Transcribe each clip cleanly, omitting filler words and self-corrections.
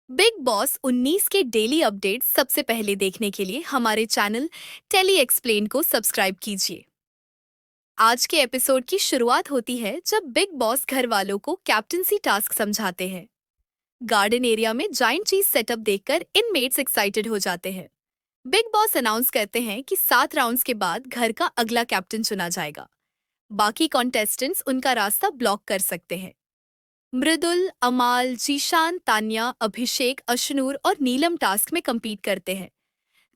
Big boss 19 के daily update सबसे पहले देखने के लिए हमारे चैनल टेली एक्सप्लेन को सब्सक्राइब कीजिए। आज के एपिसोड की शुरुआत होती है जब बिग बॉस घर वालों को कैप्टनसी टास्क समझाते हैं। गार्डन एरिया में जाइंट चीज सेटअप देखकर इनमेट्स एक्साइटेड हो जाते हैं। बिग बॉस अनाउंस करते हैं कि 7 राउंड्स के बाद घर का अगला कैप्टन चुना जाएगा। बाकी कॉन्टेस्टेंट्स उनका रास्ता ब्लॉक कर सकते हैं। मृदुल, अमाल, जीशान, तान्या, अभिषेक, अशनूर और नीलम टास्क में compete करते हैं,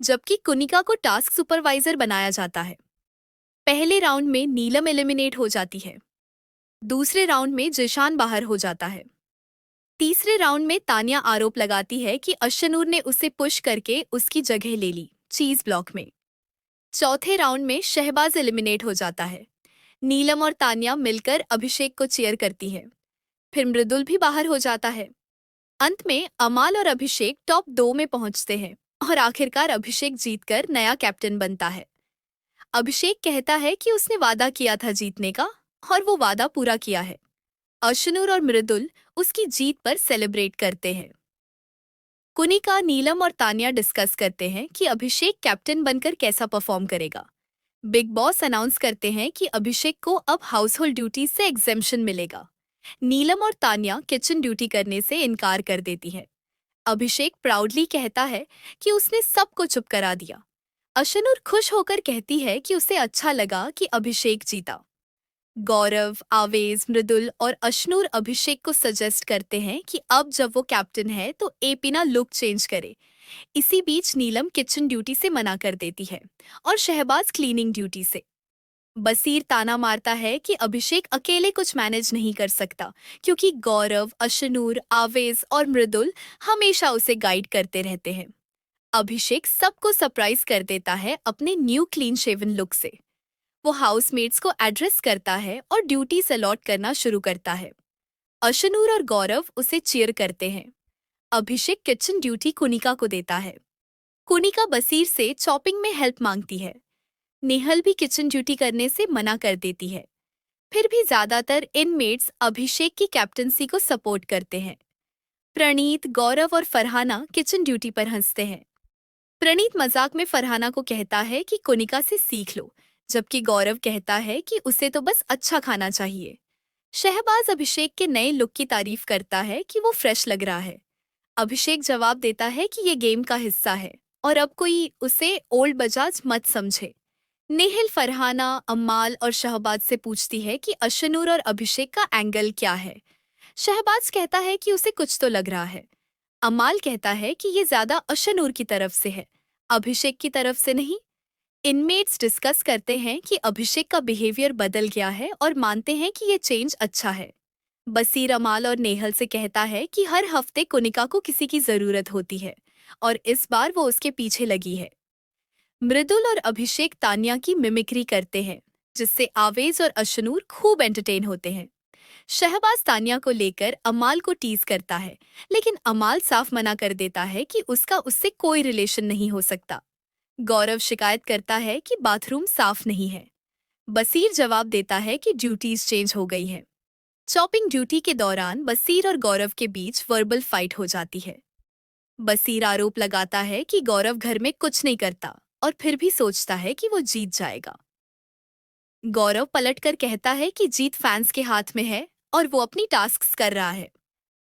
जबकि कुनिका को टास्क सुपरवाइजर बनाया जाता है। पहले राउंड में नीलम एलिमिनेट हो जाती है। दूसरे राउंड में जीशान बाहर हो जाता है। तीसरे राउंड में तान्या आरोप लगाती है कि अशनूर ने उसे पुश करके उसकी जगह ले ली चीज ब्लॉक में। चौथे राउंड में शहबाज एलिमिनेट हो जाता है। नीलम और तान्या मिलकर अभिषेक को चीयर करती है। फिर मृदुल भी बाहर हो जाता है। अंत में अमाल और अभिषेक टॉप 2 में पहुंचते हैं और आखिरकार अभिषेक जीतकर नया कैप्टन बनता है। अभिषेक कहता है कि उसने वादा किया था जीतने का और वो वादा पूरा किया है। अशनूर और मृदुल उसकी जीत पर सेलिब्रेट करते हैं। कुनिका, नीलम और तान्या डिस्कस करते हैं कि अभिषेक कैप्टन बनकर कैसा परफॉर्म करेगा। बिग बॉस अनाउंस करते हैं कि अभिषेक को अब हाउस होल्ड ड्यूटी से एग्जेम्पशन मिलेगा। नीलम और तान्या किचन ड्यूटी करने से इनकार कर देती है। अभिषेक प्राउडली कहता है कि उसने सबको चुप करा दिया। अशनूर खुश होकर कहती है कि उसे अच्छा लगा कि अभिषेक जीता। गौरव, आवेज, मृदुल और अशनूर अभिषेक को सजेस्ट करते हैं कि अब जब वो कैप्टन है तो एपी ना लुक चेंज करे। इसी बीच नीलम किचन ड्यूटी से मना कर देती है और शहबाज क्लीनिंग ड्यूटी से। बसीर ताना मारता है कि अभिषेक अकेले कुछ मैनेज नहीं कर सकता, क्योंकि गौरव, अशनूर, आवेज और मृदुल हमेशा उसे गाइड करते रहते हैं। अभिषेक सबको सरप्राइज कर देता है अपने न्यू क्लीन शेवन लुक से। वो हाउसमेट्स को एड्रेस करता है और ड्यूटीज अलॉट करना शुरू करता है। अशनूर और गौरव उसे चीयर करते हैं। अभिषेक किचन ड्यूटी कुनिका को देता है। कुनिका बसीर से चॉपिंग में हेल्प मांगती है। नेहल भी किचन ड्यूटी करने से मना कर देती है। फिर भी ज्यादातर इनमेट्स अभिषेक की कैप्टनसी को सपोर्ट करते हैं। प्रणीत, गौरव और फरहाना किचन ड्यूटी पर हंसते हैं। प्रणीत मजाक में फरहाना को कहता है कि कुनिका से सीख लो, जबकि गौरव कहता है कि उसे तो बस अच्छा खाना चाहिए। शहबाज अभिषेक के नए लुक की तारीफ करता है कि वो फ्रेश लग रहा है। अभिषेक जवाब देता है कि ये गेम का हिस्सा है और अब कोई उसे ओल्ड बजाज मत समझे। नेहिल फरहाना, अम्माल और शहबाज से पूछती है कि अशनूर और अभिषेक का एंगल क्या है। शहबाज कहता है कि उसे कुछ तो लग रहा है। अम्माल कहता है कि ये ज्यादा अशनूर की तरफ से है, अभिषेक की तरफ से नहीं। इनमेट्स डिस्कस करते हैं कि अभिषेक का बिहेवियर बदल गया है और मानते हैं कि ये चेंज अच्छा है। बसीर अमाल और नेहल से कहता है कि हर हफ्ते कुनिका को किसी की जरूरत होती है और इस बार वो उसके पीछे लगी है। मृदुल और अभिषेक तान्या की मिमिक्री करते हैं, जिससे आवेज और अशनूर खूब एंटरटेन होते हैं। शहबाज तान्या को लेकर अमाल को टीज करता है, लेकिन अमाल साफ मना कर देता है कि उसका उससे कोई रिलेशन नहीं हो सकता। गौरव शिकायत करता है कि बाथरूम साफ नहीं है। बसीर जवाब देता है कि ड्यूटीज चेंज हो गई हैं। चॉपिंग ड्यूटी के दौरान बसीर और गौरव के बीच वर्बल फाइट हो जाती है। बसीर आरोप लगाता है कि गौरव घर में कुछ नहीं करता और फिर भी सोचता है कि वो जीत जाएगा। गौरव पलटकर कहता है कि जीत फैंस के हाथ में है और वो अपनी टास्क्स कर रहा है।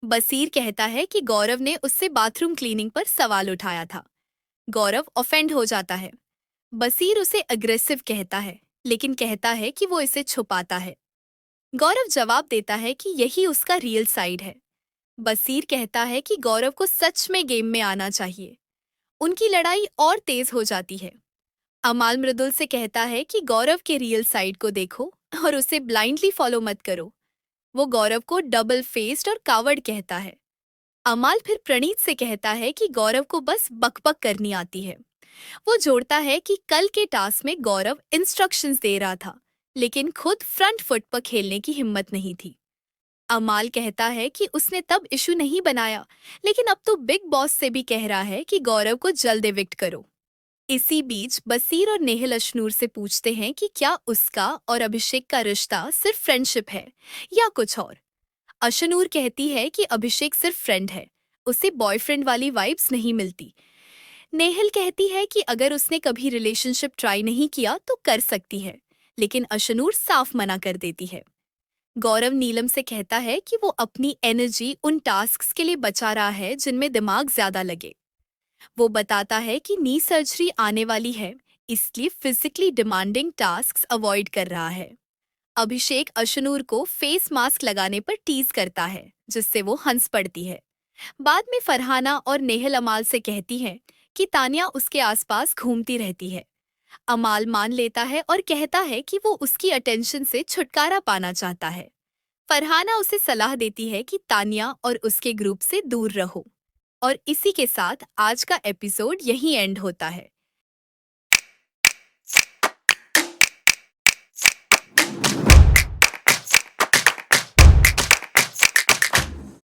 बसीर कहता है कि गौरव ने उससे बाथरूम क्लीनिंग पर सवाल उठाया था। गौरव ऑफेंड हो जाता है। बसीर उसे अग्रेसिव कहता है, लेकिन कहता है कि वो इसे छुपाता है। गौरव जवाब देता है कि यही उसका रियल साइड है। बसीर कहता है कि गौरव को सच में गेम में आना चाहिए। उनकी लड़ाई और तेज हो जाती है। अमाल मृदुल से कहता है कि गौरव के रियल साइड को देखो और उसे ब्लाइंडली फॉलो मत करो। वो गौरव को डबल फेस्ड और कावर्ड कहता है। अमाल फिर प्रणीत से कहता है कि गौरव को बस बकबक करनी आती है। वो जोड़ता है कि कल के टास्क में गौरव इंस्ट्रक्शंस दे रहा था, लेकिन खुद फ्रंट फुट पर खेलने की हिम्मत नहीं थी। अमाल कहता है कि उसने तब इशू नहीं बनाया, लेकिन अब तो बिग बॉस से भी कह रहा है कि गौरव को जल्द एविक्ट करो। इसी बीच बसीर और नेहिल अशनूर से पूछते हैं कि क्या उसका और अभिषेक का रिश्ता सिर्फ फ्रेंडशिप है या कुछ और। अशनूर कहती है कि अभिषेक सिर्फ फ्रेंड है, उसे बॉयफ्रेंड वाली वाइब्स नहीं मिलती। नेहल कहती है कि अगर उसने कभी रिलेशनशिप ट्राई नहीं किया तो कर सकती है, लेकिन अशनूर साफ मना कर देती है। गौरव नीलम से कहता है कि वो अपनी एनर्जी उन टास्क्स के लिए बचा रहा है जिनमें दिमाग ज्यादा लगे। वो बताता है कि नी सर्जरी आने वाली है, इसलिए फिजिकली डिमांडिंग टास्क्स अवॉइड कर रहा है। अभिषेक अशनूर को फेस मास्क लगाने पर टीज करता है, जिससे वो हंस पड़ती है। बाद में फरहाना और नेहल अमाल से कहती हैं कि तानिया उसके आसपास घूमती रहती है। अमाल मान लेता है और कहता है कि वो उसकी अटेंशन से छुटकारा पाना चाहता है। फरहाना उसे सलाह देती है कि तानिया और उसके ग्रुप से दूर रहो। और इसी के साथ आज का एपिसोड यहीं एंड होता है।